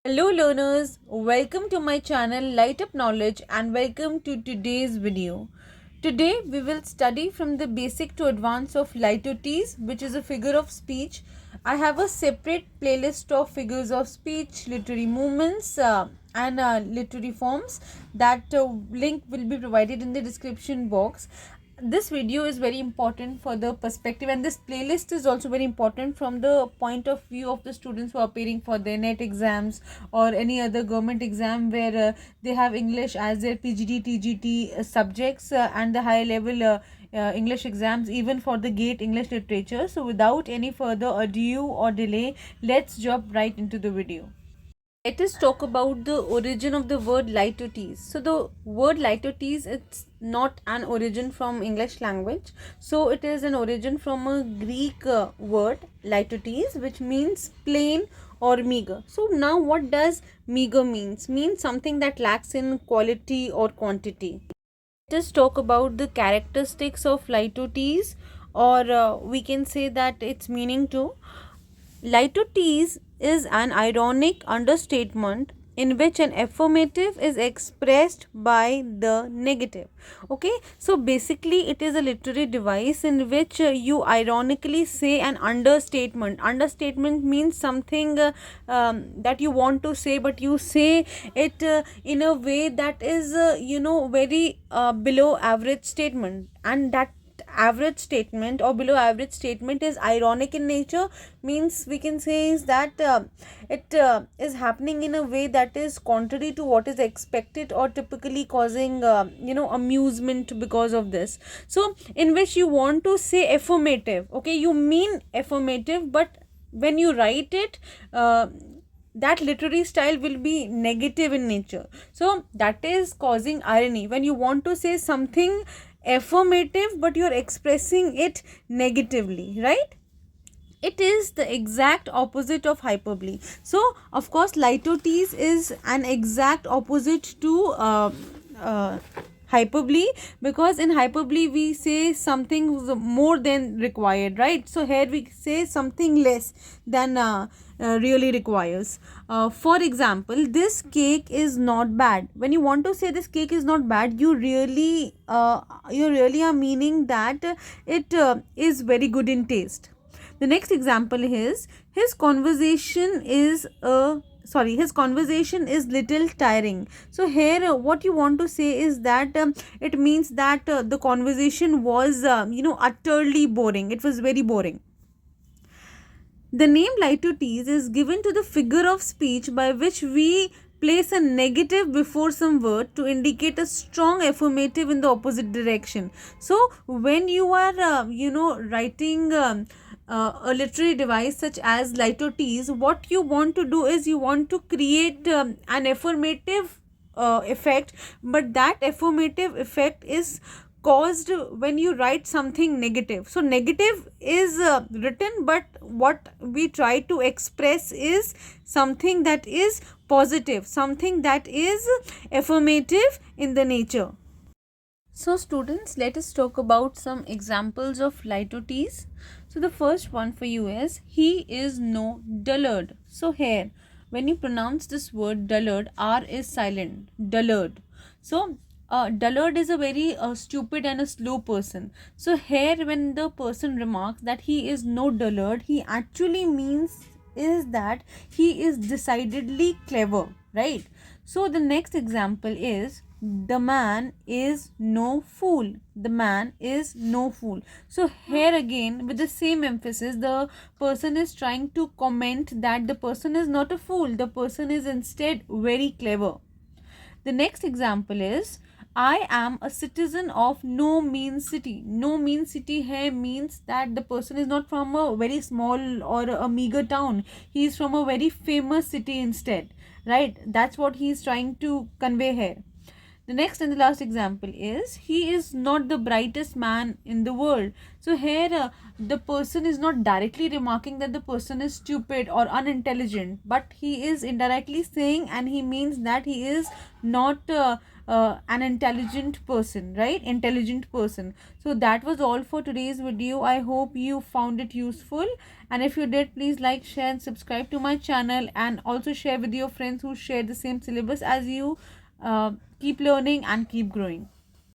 Hello learners, welcome to my channel Lightup Knowledge and welcome to today's video. Today we will study from the basic to advanced of Litotes, which is a figure of speech. I have a separate playlist of figures of speech, literary movements and literary forms. That link will be provided in the description box. This video is very important for the perspective, and this playlist is also very important from the point of view of the students who are appearing for their net exams or any other government exam where they have English as their PGT TGT subjects and the high level English exams, even for the GATE English literature. So without any further ado or delay, let's jump right into the video. Let us talk about the origin of the word Litotes. So the word Litotes, it's not an origin from English language. So it is an origin from a Greek word Litotes, which means plain or meager. So now what does meager means? Means something that lacks in quality or quantity. Let us talk about the characteristics of Litotes, or we can say that its meaning too. Litotes is an ironic understatement in which an affirmative is expressed by the negative. Okay, so basically it is a literary device in which you ironically say an understatement. Understatement means something that you want to say, but you say it in a way that is very below average statement, and that average statement or below average statement is ironic in nature. Means we can say is that it is happening in a way that is contrary to what is expected or typically causing amusement because of this. So in which you want to say affirmative, okay, you mean affirmative, but when you write it that literary style will be negative in nature. So that is causing irony when you want to say something affirmative but you're expressing it negatively, right? It is the exact opposite of hyperbole. So of course Litotes is an exact opposite to hyperbole, because in hyperbole we say something more than required, right? So here we say something less than really requires. For example, this cake is not bad. When you want to say this cake is not bad, you really are meaning that it is very good in taste. The next example is his conversation is little tiring. So here what you want to say is that it means that the conversation was utterly boring. It was very boring. The name Litotes is given to the figure of speech by which we place a negative before some word to indicate a strong affirmative in the opposite direction. So when you are writing a literary device such as Litotes, what you want to do is you want to create an affirmative effect, but that affirmative effect is caused when you write something negative. So negative is written, but what we try to express is something that is positive, something that is affirmative in the nature. So students, let us talk about some examples of Litotes. So the first one for you is he is no dullard. So here when you pronounce this word dullard, R is silent, dullard. So dullard is a very stupid and a slow person. So here when the person remarks that he is no dullard, he actually means is that he is decidedly clever, right? So the next example is the man is no fool. The man is no fool. So here again with the same emphasis, the person is trying to comment that the person is not a fool, the person is instead very clever. The next example is I am a citizen of no mean city. No mean city here means that the person is not from a very small or a meager town. He is from a very famous city instead, right? That's what he is trying to convey here. The next and the last example is he is not the brightest man in the world. So here the person is not directly remarking that the person is stupid or unintelligent, but he is indirectly saying, and he means that he is not an intelligent person, right? Intelligent person. So that was all for today's video. I hope you found it useful, and if you did, please like, share and subscribe to my channel, and also share with your friends who share the same syllabus as you. Keep learning and keep growing.